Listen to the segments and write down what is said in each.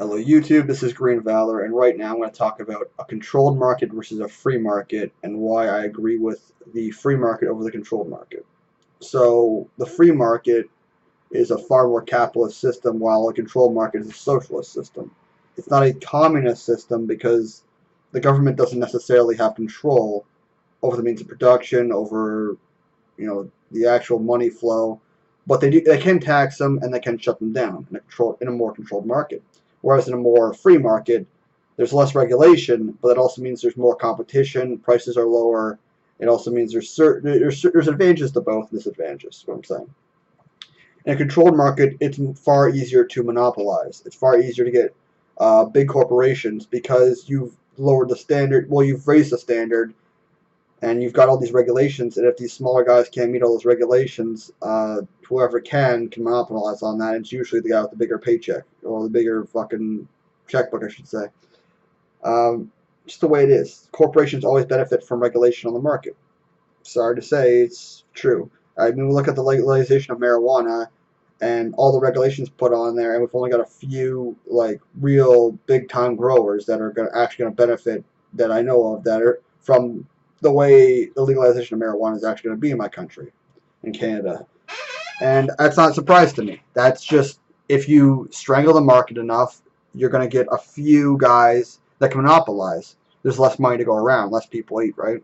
Hello YouTube, this is Green Valor, and right now I'm going to talk about a controlled market versus a free market and why I agree with the free market over the controlled market. So the free market is a far more capitalist system while a controlled market is a socialist system. It's not a communist system because the government doesn't necessarily have control over the means of production, over the actual money flow, but they can tax them and they can shut them down in a more controlled market. Whereas in a more free market, there's less regulation, but that also means there's more competition, prices are lower. It also means there's advantages to both and disadvantages. Is what I'm saying. In a controlled market, it's far easier to monopolize. It's far easier to get big corporations because you've lowered the standard. Well, you've raised the standard and you've got all these regulations, and if these smaller guys can't meet all those regulations, whoever can monopolize on that. It's usually the guy with the bigger paycheck, or the bigger fucking checkbook, I should say. Just the way it is. Corporations always benefit from regulation on the market. Sorry to say, it's true. I mean, we look at the legalization of marijuana and all the regulations put on there, and we've only got a few, like, real big-time growers that are actually going to benefit, that I know of, that are from the way the legalization of marijuana is actually going to be in my country, in Canada. And that's not a surprise to me. That's just, if you strangle the market enough, you're going to get a few guys that can monopolize. There's less money to go around, less people eat, right?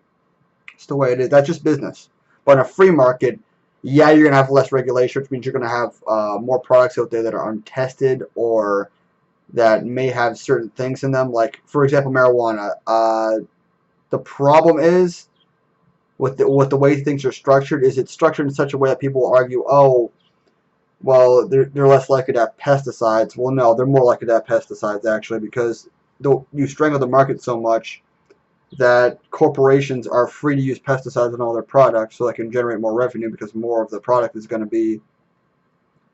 It's the way it is. That's just business. But in a free market, yeah, you're going to have less regulation, which means you're going to have more products out there that are untested or that may have certain things in them. Like, for example, marijuana. The problem is with the way things are structured is it's structured in such a way that people will argue, oh, well, they're less likely to have pesticides. Well, no, they're more likely to have pesticides, actually, because you strangle the market so much that corporations are free to use pesticides in all their products so they can generate more revenue because more of the product is going to be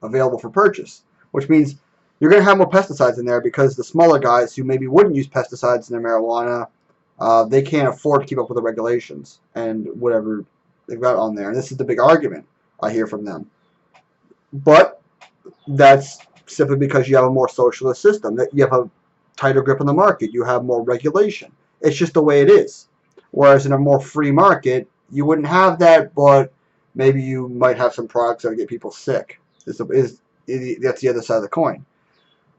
available for purchase, which means you're going to have more pesticides in there because the smaller guys who maybe wouldn't use pesticides in their marijuana, they can't afford to keep up with the regulations and whatever they've got on there. And this is the big argument I hear from them. But that's simply because you have a more socialist system, that you have a tighter grip on the market, you have more regulation. It's just the way it is. Whereas in a more free market, you wouldn't have that, but maybe you might have some products that would get people sick. That's the other side of the coin.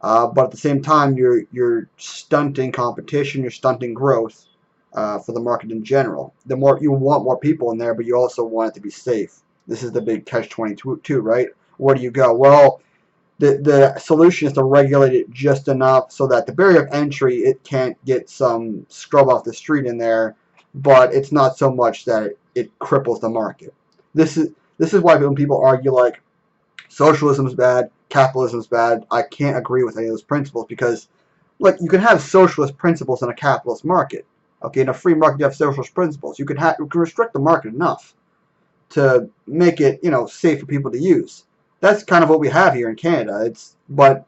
But at the same time, you're stunting competition, you're stunting growth for the market in general. The more you want more people in there, but you also want it to be safe. This is the big catch-22, right? Where do you go? Well, the solution is to regulate it just enough so that the barrier of entry, it can't get some scrub off the street in there, but it's not so much that it cripples the market. This is why when people argue like socialism's bad, capitalism's bad, I can't agree with any of those principles because, like, you can have socialist principles in a capitalist market. Okay, in a free market you have socialist principles. You can restrict the market enough to make it, safe for people to use. That's kind of what we have here in Canada. But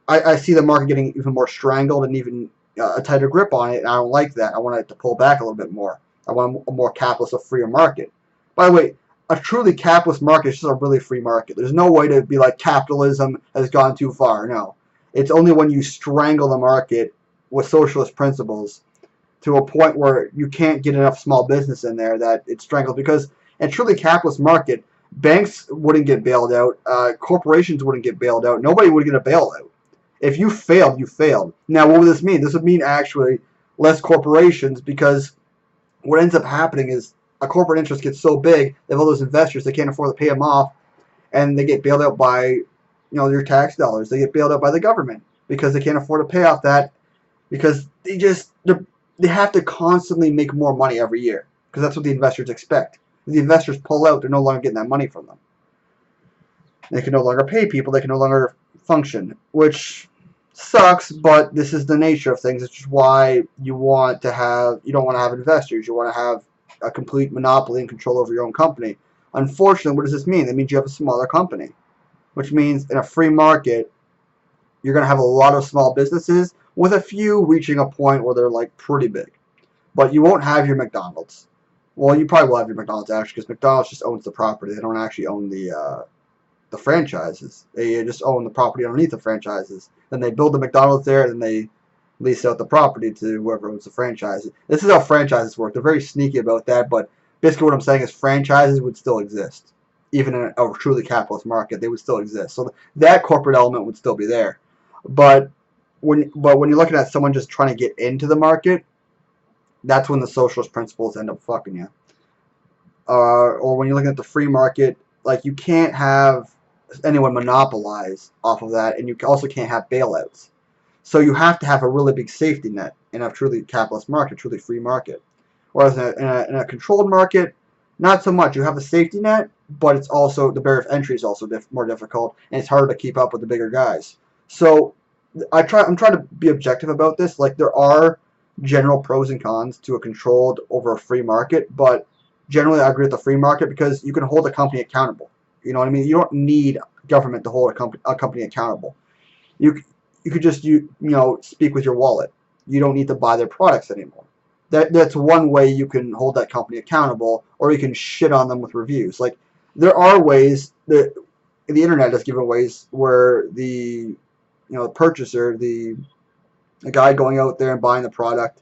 I see the market getting even more strangled and even a tighter grip on it, and I don't like that. I want it to pull back a little bit more. I want a more capitalist, a freer market. By the way, a truly capitalist market is just a really free market. There's no way to be like capitalism has gone too far. No. It's only when you strangle the market with socialist principles to a point where you can't get enough small business in there that it's strangled. Because in a truly capitalist market, banks wouldn't get bailed out. Corporations wouldn't get bailed out. Nobody would get a bailout. If you failed, you failed. Now, what would this mean? This would mean actually less corporations, because what ends up happening is a corporate interest gets so big, they have all those investors, they can't afford to pay them off, and they get bailed out by your tax dollars. They get bailed out by the government because they can't afford to pay off that, because they have to constantly make more money every year because that's what the investors expect. If the investors pull out, they're no longer getting that money from them. They can no longer pay people. They can no longer function, which sucks, but this is the nature of things. It's just why you don't want to have investors. You want to have a complete monopoly and control over your own company. Unfortunately, what does this mean? That means you have a smaller company, which means in a free market, you're going to have a lot of small businesses with a few reaching a point where they're like pretty big. But you won't have your McDonald's. Well, you probably will have your McDonald's actually, because McDonald's just owns the property. They don't actually own the the franchises. They just own the property underneath the franchises. Then they build the McDonald's there, and then they lease out the property to whoever owns the franchise. This is how franchises work. They're very sneaky about that, but basically what I'm saying is franchises would still exist. Even in a truly capitalist market, they would still exist. So that corporate element would still be there. But when you're looking at someone just trying to get into the market, that's when the socialist principles end up fucking you. Or when you're looking at the free market, like, you can't have anyone monopolize off of that, and you also can't have bailouts. So you have to have a really big safety net in a truly capitalist market, truly free market. Whereas in a controlled market, not so much. You have a safety net, but it's also, the barrier of entry is also more difficult, and it's harder to keep up with the bigger guys. So I'm trying to be objective about this. Like, there are general pros and cons to a controlled over a free market, but generally I agree with the free market because you can hold a company accountable. You know what I mean? You don't need government to hold a company accountable. You could just speak with your wallet. You don't need to buy their products anymore. That's one way you can hold that company accountable, or you can shit on them with reviews. Like, there are ways that the internet has given ways where the purchaser, the guy going out there and buying the product,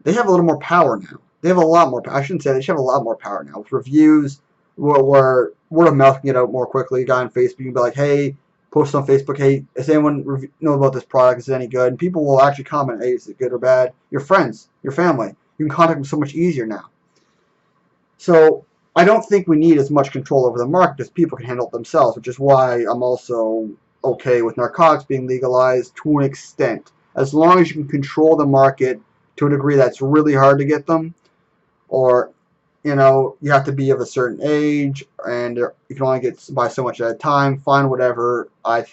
they have a little more power now. They have a lot more power. I shouldn't say they should have a lot more power now with reviews, where word of mouth can get out more quickly. A guy on Facebook can be like, hey, post on Facebook, hey, does anyone know about this product? Is it any good? And people will actually comment, hey, is it good or bad? Your friends, your family, you can contact them so much easier now. So I don't think we need as much control over the market as people can handle it themselves, which is why I'm also okay with narcotics being legalized to an extent. As long as you can control the market to a degree that's really hard to get them, or you have to be of a certain age, and you can only buy so much at a time. Fine, whatever. I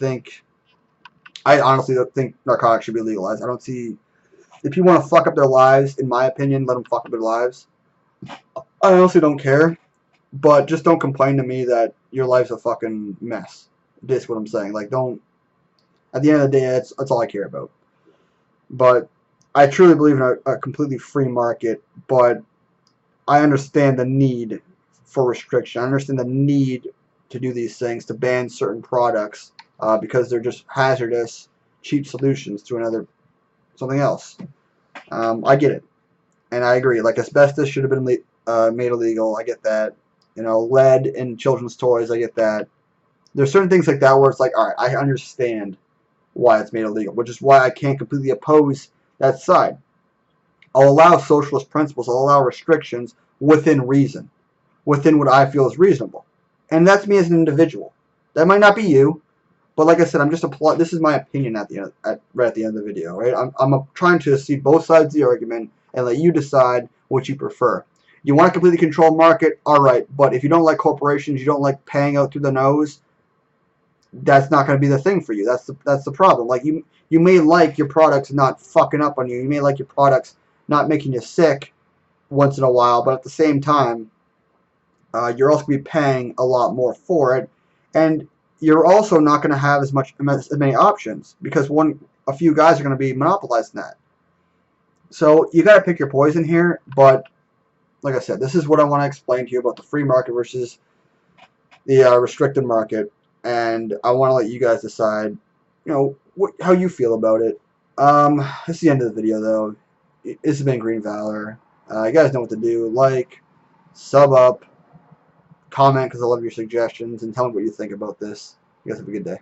honestly don't think narcotics should be legalized. I don't see, if people want to fuck up their lives, in my opinion, let them fuck up their lives. I honestly don't care, but just don't complain to me that your life's a fucking mess. That's what I'm saying. Like, don't. At the end of the day, that's all I care about. But I truly believe in a completely free market, but I understand the need for restriction. I understand the need to do these things, to ban certain products, because they're just hazardous, cheap solutions to something else. I get it, and I agree. Like, asbestos should have been made illegal. I get that. Lead in children's toys. I get that. There's certain things like that where it's like, all right, I understand why it's made illegal, which is why I can't completely oppose that side. I'll allow socialist principles. I'll allow restrictions within reason, within what I feel is reasonable, and that's me as an individual. That might not be you, but like I said, I'm just this is my opinion right at the end of the video. Right? I'm trying to see both sides of the argument and let you decide what you prefer. You want a completely controlled market, all right, but if you don't like corporations, you don't like paying out through the nose, that's not going to be the thing for you. That's the problem. Like, you may like your products not fucking up on you. You may like your products not making you sick once in a while, but at the same time, you're also going to be paying a lot more for it, and you're also not going to have as many options because a few guys are going to be monopolizing that. So you got to pick your poison here. But like I said, this is what I want to explain to you about the free market versus the restricted market, and I want to let you guys decide, how you feel about it. This is the end of the video, though. This has been Green Valor. You guys know what to do. Like, sub up, comment because I love your suggestions, and tell me what you think about this. You guys have a good day.